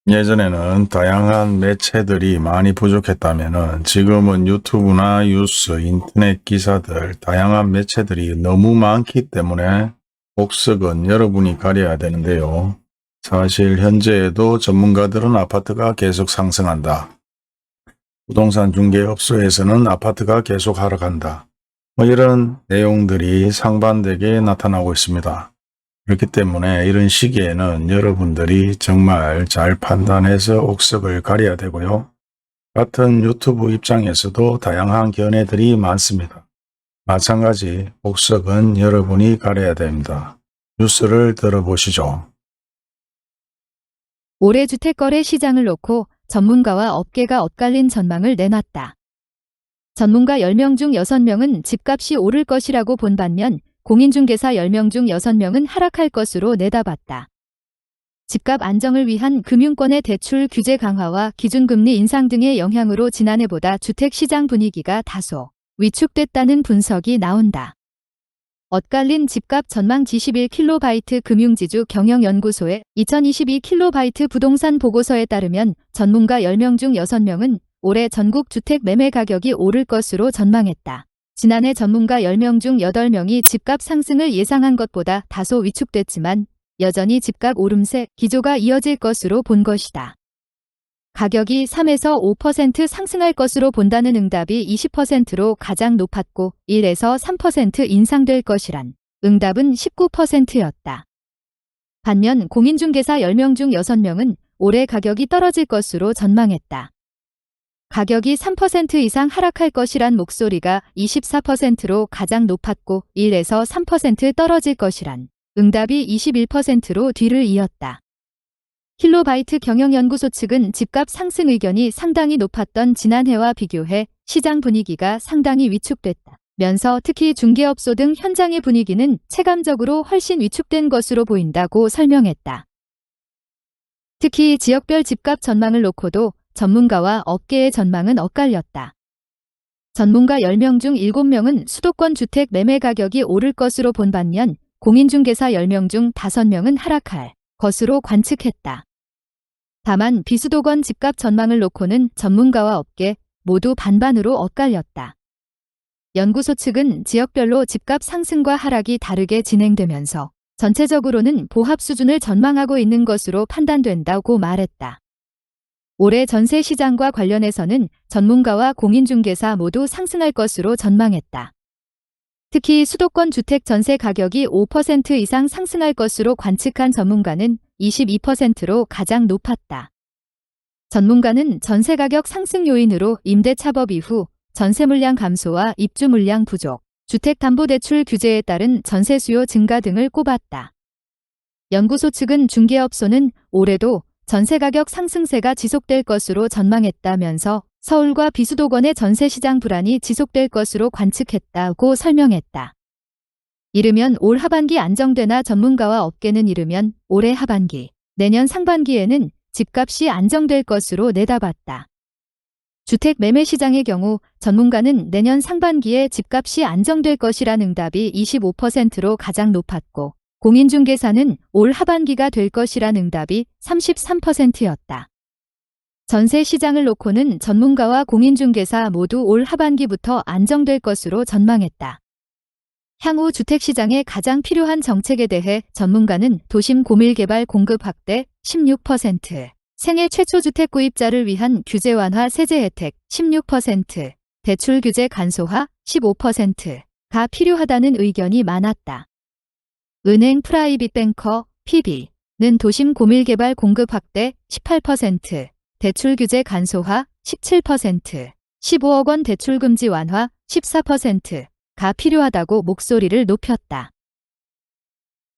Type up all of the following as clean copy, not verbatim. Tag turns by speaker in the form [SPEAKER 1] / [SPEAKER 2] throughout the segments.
[SPEAKER 1] 예전에는 다양한 매체들이 많이 부족했다면은 지금은 유튜브나 뉴스, 인터넷 기사들, 다양한 매체들이 너무 많기 때문에 복석은 여러분이 가려야 되는데요. 사실 현재에도 전문가들은 아파트가 계속 상승한다. 부동산 중개업소에서는 아파트가 계속 하락한다. 이런 내용들이 상반되게 나타나고 있습니다. 그렇기 때문에 이런 시기에는 여러분들이 정말 잘 판단해서 옥석을 가려야 되고요. 같은 유튜브 입장에서도 다양한 견해들이 많습니다. 마찬가지 옥석은 여러분이 가려야 됩니다. 뉴스를 들어보시죠.
[SPEAKER 2] 올해 주택거래 시장을 놓고 전문가와 업계가 엇갈린 전망을 내놨다. 전문가 10명 중 6명은 집값이 오를 것이라고 본 반면 공인중개사 10명 중 6명은 하락할 것으로 내다봤다. 집값 안정을 위한 금융권의 대출 규제 강화와 기준금리 인상 등의 영향으로 지난해보다 주택시장 분위기가 다소 위축됐다는 분석이 나온다. 엇갈린 집값 전망 G11kB 금융지주 경영연구소의 2022kB 부동산 보고서에 따르면 전문가 10명 중 6명은 올해 전국 주택 매매 가격이 오를 것으로 전망했다. 지난해 전문가 10명 중 8명이 집값 상승을 예상한 것보다 다소 위축됐지만 여전히 집값 오름세 기조가 이어질 것으로 본 것이다. 가격이 3에서 5% 상승할 것으로 본다는 응답이 20%로 가장 높았고 1에서 3% 인상될 것이란 응답은 19%였다. 반면 공인중개사 10명 중 6명은 올해 가격이 떨어질 것으로 전망했다. 가격이 3% 이상 하락할 것이란 목소리가 24%로 가장 높았고 1에서 3% 떨어질 것이란 응답이 21%로 뒤를 이었다. 킬로바이트 경영연구소 측은 집값 상승 의견이 상당히 높았던 지난해와 비교해 시장 분위기가 상당히 위축됐다면서 특히 중개업소 등 현장의 분위기는 체감적으로 훨씬 위축된 것으로 보인다고 설명했다. 특히 지역별 집값 전망을 놓고도 전문가와 업계의 전망은 엇갈렸다. 전문가 10명 중 7명은 수도권 주택 매매 가격이 오를 것으로 본 반면 공인중개사 10명 중 5명은 하락할 것으로 관측했다. 다만 비수도권 집값 전망을 놓고는 전문가와 업계 모두 반반으로 엇갈렸다. 연구소 측은 지역별로 집값 상승과 하락이 다르게 진행되면서 전체적으로는 보합 수준을 전망하고 있는 것으로 판단된다고 말했다. 올해 전세 시장과 관련해서는 전문가와 공인중개사 모두 상승할 것으로 전망했다. 특히 수도권 주택 전세 가격이 5% 이상 상승할 것으로 관측한 전문가는 22%로 가장 높았다. 전문가는 전세 가격 상승 요인으로 임대차법 이후 전세 물량 감소와 입주 물량 부족, 주택담보대출 규제에 따른 전세 수요 증가 등을 꼽았다. 연구소 측은 중개업소는 올해도 전세 가격 상승세가 지속될 것으로 전망했다면서 서울과 비수도권의 전세시장 불안이 지속될 것으로 관측했다고 설명했다. 이르면 올 하반기 안정되나 전문가와 업계는 이르면 올해 하반기, 내년 상반기에는 집값이 안정될 것으로 내다봤다. 주택 매매 시장의 경우 전문가는 내년 상반기에 집값이 안정될 것이란 응답이 25%로 가장 높았고 공인중개사는 올 하반기가 될 것이란 응답이 33%였다. 전세 시장을 놓고는 전문가와 공인중개사 모두 올 하반기부터 안정될 것으로 전망했다. 향후 주택시장에 가장 필요한 정책에 대해 전문가는 도심 고밀개발 공급 확대 16%, 생애 최초 주택 구입자를 위한 규제 완화 세제 혜택 16%, 대출 규제 간소화 15%가 필요하다는 의견이 많았다. 은행 프라이빗뱅커 PB는 도심 고밀개발 공급 확대 18%, 대출 규제 간소화 17%, 15억 원 대출 금지 완화 14%가 필요하다고 목소리를 높였다.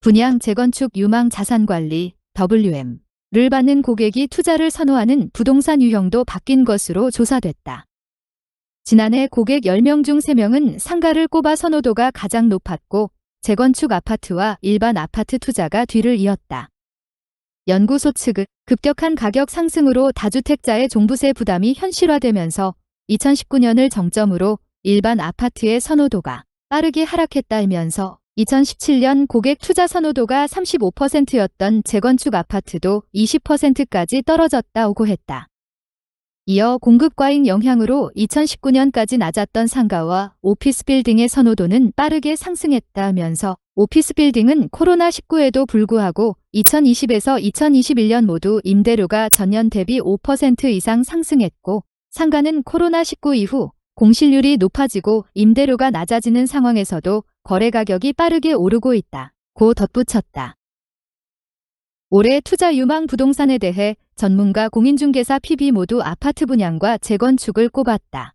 [SPEAKER 2] 분양 재건축 유망 자산관리 WM를 받는 고객이 투자를 선호하는 부동산 유형도 바뀐 것으로 조사됐다. 지난해 고객 10명 중 3명은 상가를 꼽아 선호도가 가장 높았고 재건축 아파트와 일반 아파트 투자가 뒤를 이었다. 연구소 측은 급격한 가격 상승으로 다주택자의 종부세 부담이 현실화되면서 2019년을 정점으로 일반 아파트의 선호도가 빠르게 하락했다면서 2017년 고객 투자 선호도가 35%였던 재건축 아파트도 20%까지 떨어졌다고 했다. 이어 공급 과잉 영향으로 2019년까지 낮았던 상가와 오피스 빌딩의 선호도는 빠르게 상승했다면서 오피스 빌딩은 코로나19에도 불구하고 2020에서 2021년 모두 임대료가 전년 대비 5% 이상 상승했고 상가는 코로나19 이후 공실률이 높아지고 임대료가 낮아지는 상황에서도 거래 가격이 빠르게 오르고 있다고 덧붙였다. 올해 투자 유망 부동산에 대해 전문가 공인중개사 PB 모두 아파트 분양과 재건축을 꼽았다.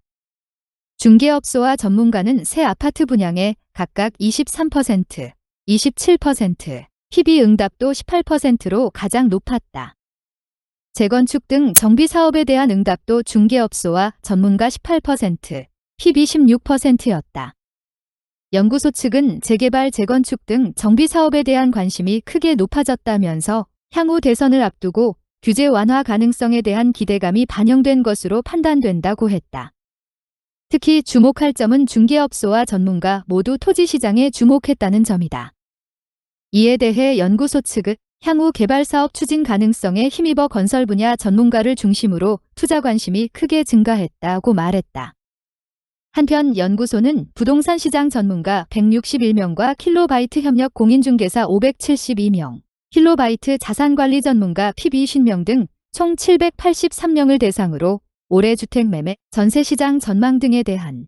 [SPEAKER 2] 중개업소와 전문가는 새 아파트 분양에 각각 23%, 27%, PB 응답도 18%로 가장 높았다. 재건축 등 정비 사업에 대한 응답도 중개업소와 전문가 18%, PB 16%였다. 연구소 측은 재개발, 재건축 등 정비 사업에 대한 관심이 크게 높아졌다면서 향후 대선을 앞두고 규제 완화 가능성에 대한 기대감이 반영된 것으로 판단된다고 했다. 특히 주목할 점은 중개업소와 전문가 모두 토지 시장에 주목했다는 점이다. 이에 대해 연구소 측은 향후 개발 사업 추진 가능성에 힘입어 건설 분야 전문가를 중심으로 투자 관심이 크게 증가했다고 말했다. 한편 연구소는 부동산 시장 전문가 161명과 킬로바이트 협력 공인중개사 572명, 킬로바이트 자산관리 전문가 PB 50명 등 총 783명을 대상으로 올해 주택 매매, 전세 시장 전망 등에 대한